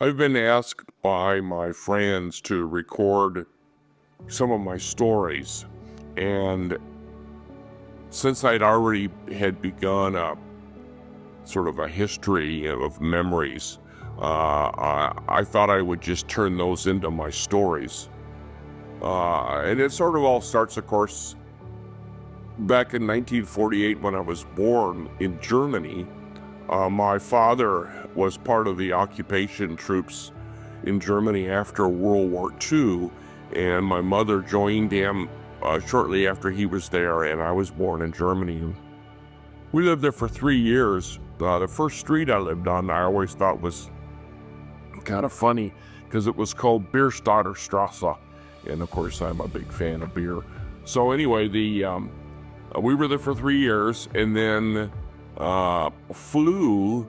I've been asked by my friends to record some of my stories, and since I'd already had begun a sort of a history of memories, I thought I would just turn those into my stories. And it sort of all starts, of course, back in 1948 when I was born in Germany. My father was part of the occupation troops in Germany after World War II, and my mother joined him shortly after he was there, and I was born in Germany. We lived there for 3 years. The first street I lived on, I always thought was kind of funny because it was called Bierstatter Strasse, and of course I'm a big fan of beer. So anyway, we were there for 3 years, and then flew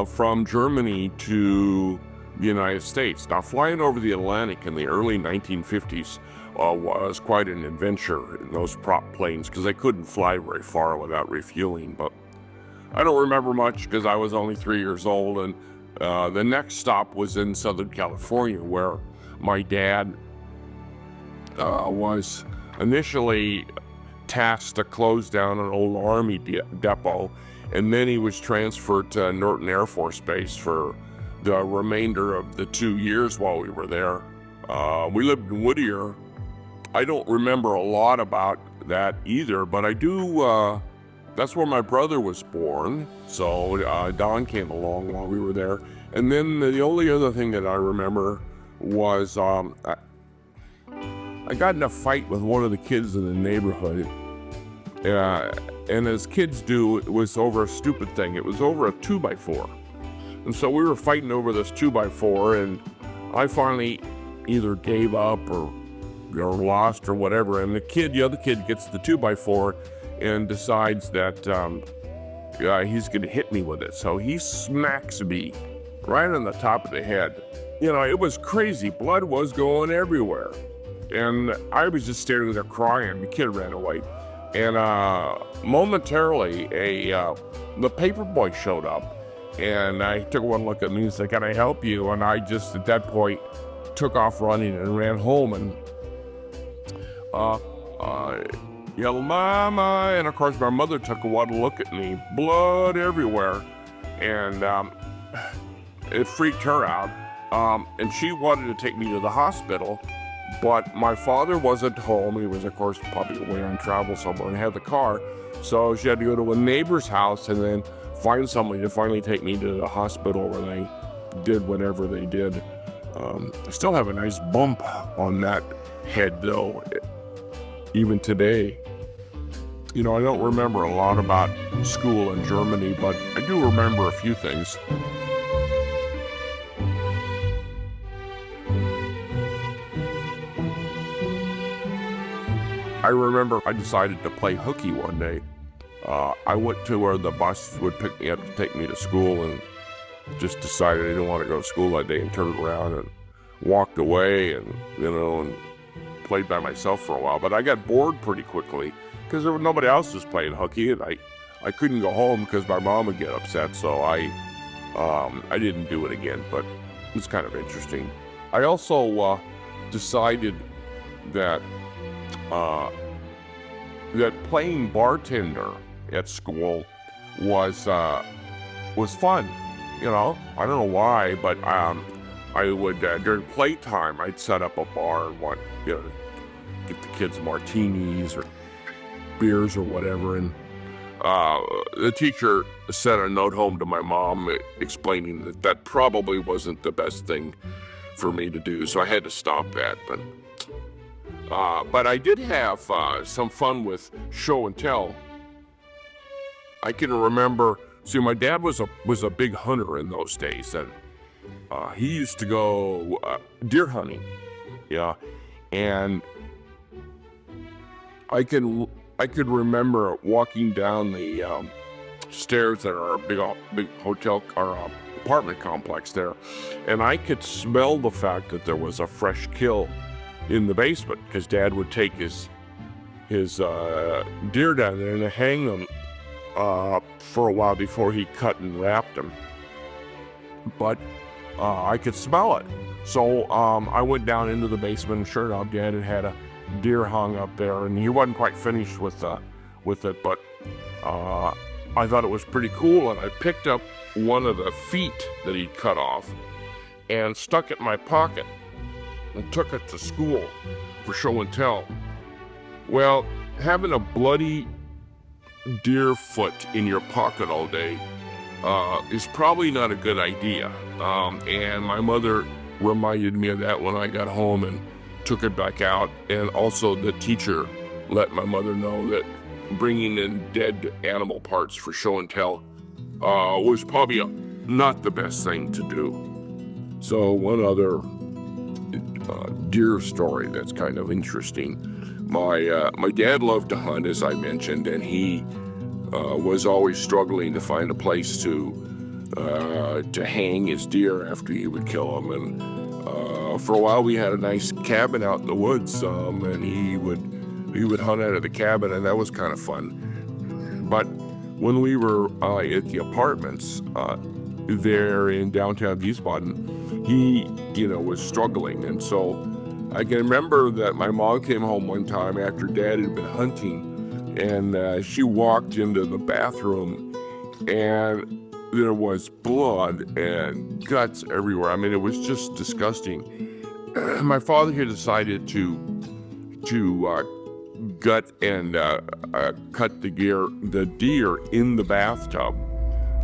from Germany to the United States. Now, flying over the Atlantic in the early 1950s was quite an adventure in those prop planes because they couldn't fly very far without refueling. But I don't remember much because I was only 3 years old, and the next stop was in Southern California, where my dad was initially tasked to close down an old Army depot, and then he was transferred to Norton Air Force Base for the remainder of the 2 years while we were there. We lived in Whittier. I don't remember a lot about that either, but I do, that's where my brother was born, so Don came along while we were there. And then the only other thing that I remember was I got in a fight with one of the kids in the neighborhood. And as kids do, it was over a stupid thing. It was over a 2x4. And so we were fighting over this 2x4, and I finally either gave up or lost or whatever. And the other kid gets the 2x4 and decides that he's going to hit me with it. So he smacks me right on the top of the head. You know, it was crazy. Blood was going everywhere. And I was just standing there crying. The kid ran away. And momentarily, the paper boy showed up, and I took one look at me and said, "Can I help you?" And I just, at that point, took off running and ran home and yelled, "Mama!" And of course, my mother took one look at me, blood everywhere, and it freaked her out. And she wanted to take me to the hospital. But my father wasn't home. He was, of course, probably away on travel somewhere and had the car. So she had to go to a neighbor's house and then find somebody to finally take me to the hospital where they did whatever they did. I still have a nice bump on that head, though, even today. You know, I don't remember a lot about school in Germany, but I do remember a few things. I remember I decided to play hooky one day. I went to where the bus would pick me up to take me to school, and just decided I didn't want to go to school that day and turned around and walked away and played by myself for a while. But I got bored pretty quickly because nobody else was playing hooky, and I couldn't go home because my mom would get upset, so I didn't do it again, but it was kind of interesting. I also decided that that playing bartender at school was fun. You know, I don't know why, but I would during playtime I'd set up a bar and get the kids martinis or beers or whatever, and the teacher sent a note home to my mom explaining that probably wasn't the best thing for me to do, so I had to stop that. But I did have some fun with show and tell. I can remember, see, my dad was a big hunter in those days, and he used to go deer hunting, yeah. And I could remember walking down the stairs at our big hotel or apartment complex there, and I could smell the fact that there was a fresh kill in the basement, because Dad would take his deer down there and hang them for a while before he cut and wrapped them. But I could smell it. So I went down into the basement, and sure enough, Dad had a deer hung up there, and he wasn't quite finished with it, but I thought it was pretty cool, and I picked up one of the feet that he'd cut off and stuck it in my pocket and took it to school for show and tell. Well, having a bloody deer foot in your pocket all day is probably not a good idea. And my mother reminded me of that when I got home and took it back out. And also the teacher let my mother know that bringing in dead animal parts for show and tell was probably not the best thing to do. So one other deer story that's kind of interesting. My dad loved to hunt, as I mentioned, and he was always struggling to find a place to hang his deer after he would kill them. And for a while, we had a nice cabin out in the woods, and he would hunt out of the cabin, and that was kind of fun. But when we were at the apartments there in downtown Wiesbaden, he, was struggling, and so I can remember that my mom came home one time after Dad had been hunting, and she walked into the bathroom, and there was blood and guts everywhere. I mean, it was just disgusting. My father had decided to gut and cut the deer in the bathtub,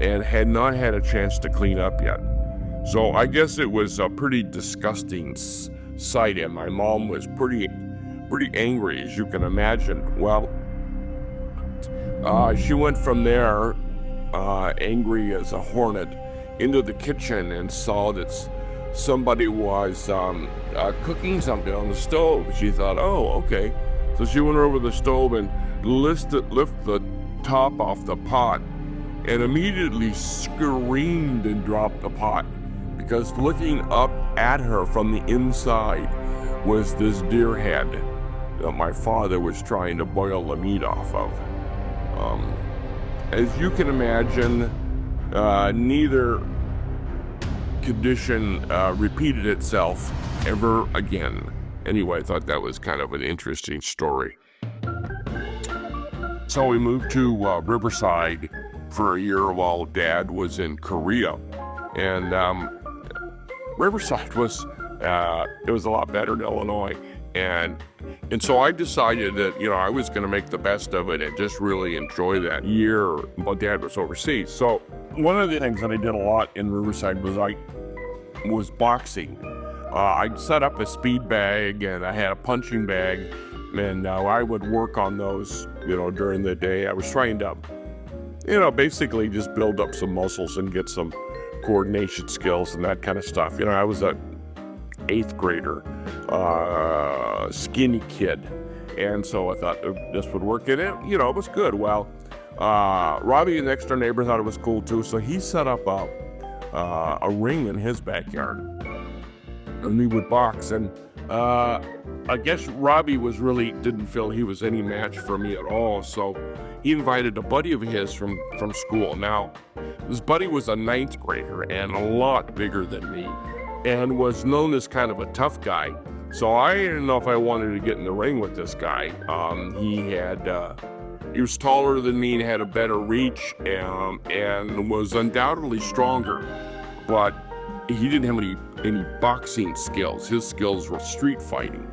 and had not had a chance to clean up yet. So I guess it was a pretty disgusting sight, and my mom was pretty angry, as you can imagine. Well, she went from there, angry as a hornet, into the kitchen and saw that somebody was cooking something on the stove. She thought, oh, okay. So she went over the stove and lift the top off the pot, and immediately screamed and dropped the pot, because looking up at her from the inside was this deer head that my father was trying to boil the meat off of. As you can imagine, neither condition repeated itself ever again. Anyway, I thought that was kind of an interesting story. So we moved to Riverside for a year while Dad was in Korea, and Riverside was it was a lot better than Illinois, and so I decided that I was going to make the best of it and just really enjoy that year while Dad was overseas. So one of the things that I did a lot in Riverside was boxing. I'd set up a speed bag, and I had a punching bag, and I would work on those during the day. I was trying to basically just build up some muscles and get some coordination skills and that kind of stuff. I was a 8th grader, skinny kid, and so I thought this would work. And it was good. Well, Robbie, the next door neighbor, thought it was cool too, so he set up a ring in his backyard, and we would box. And I guess Robbie didn't feel he was any match for me at all, so he invited a buddy of his from school. Now, this buddy was a 9th grader and a lot bigger than me, and was known as kind of a tough guy. So I didn't know if I wanted to get in the ring with this guy. He was taller than me and had a better reach, and was undoubtedly stronger, but he didn't have any boxing skills. His skills were street fighting.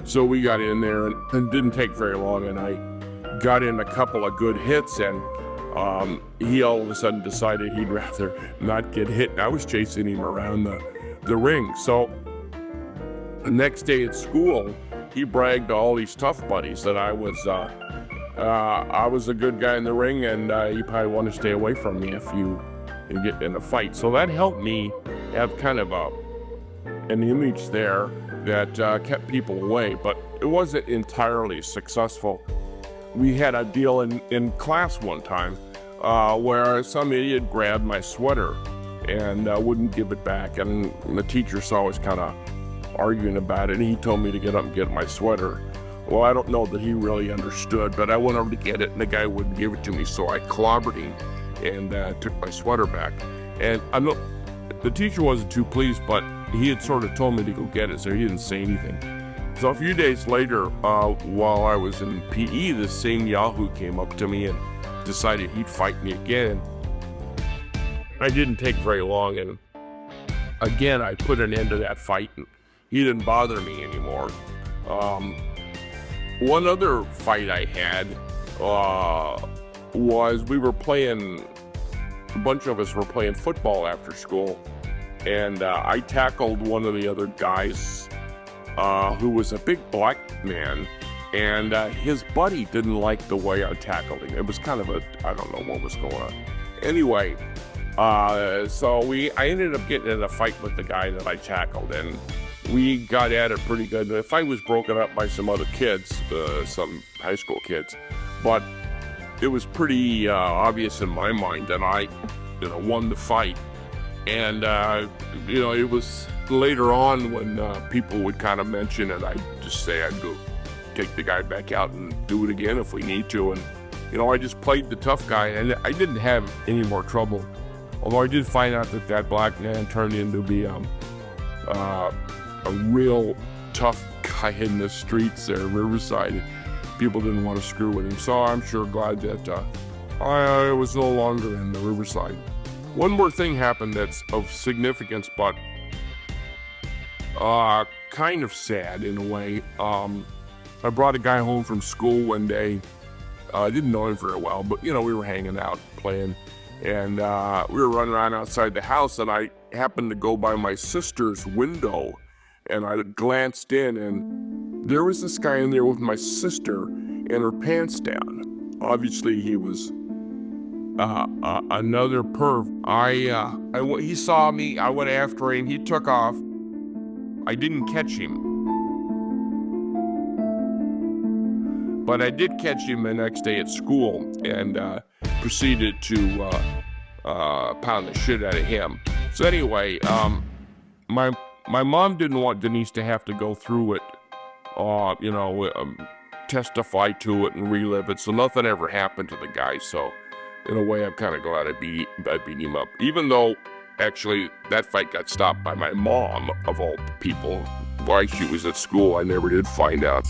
So we got in there, and it didn't take very long, and I got in a couple of good hits, and he all of a sudden decided he'd rather not get hit. And I was chasing him around the ring. So the next day at school, he bragged to all these tough buddies that I was a good guy in the ring, and you probably want to stay away from me if you get in a fight. So that helped me have kind of an image there that kept people away, but it wasn't entirely successful. We had a deal in class one time where some idiot grabbed my sweater and wouldn't give it back, and the teacher saw us kind of arguing about it, and he told me to get up and get my sweater. Well, I don't know that he really understood, but I went over to get it, and the guy wouldn't give it to me, so I clobbered him and took my sweater back. And the teacher wasn't too pleased, but he had sort of told me to go get it, so he didn't say anything. So a few days later, while I was in PE, this same Yahoo came up to me and decided he'd fight me again. I didn't take very long, and again, I put an end to that fight, and he didn't bother me anymore. One other fight I had was we were playing, a bunch of us were playing football after school, and I tackled one of the other guys who was a big black man, and his buddy didn't like the way I tackled him. It was kind of I don't know what was going on. Anyway, so I ended up getting in a fight with the guy that I tackled, and we got at it pretty good. The fight was broken up by some other kids, some high school kids, but it was pretty obvious in my mind that I, won the fight. And it was later on when people would kind of mention it, I'd just say I'd go take the guy back out and do it again if we need to. And I just played the tough guy, and I didn't have any more trouble. Although I did find out that black man turned into be a real tough guy in the streets there, Riverside. People didn't want to screw with him, so I'm sure glad that I was no longer in the Riverside. One more thing happened that's of significance, but kind of sad in a way. I brought a guy home from school one day. I didn't know him very well, but we were hanging out, playing. And we were running around outside the house, and I happened to go by my sister's window, and I glanced in, and there was this guy in there with my sister and her pants down. Obviously, he was another perv. He saw me. I went after him. He took off. I didn't catch him, but I did catch him the next day at school, and proceeded to pound the shit out of him. So anyway, my mom didn't want Denise to have to go through it, testify to it and relive it. So nothing ever happened to the guy. So in a way, I'm kind of glad I beat him up. Even though, actually, that fight got stopped by my mom, of all people. Why she was at school, I never did find out.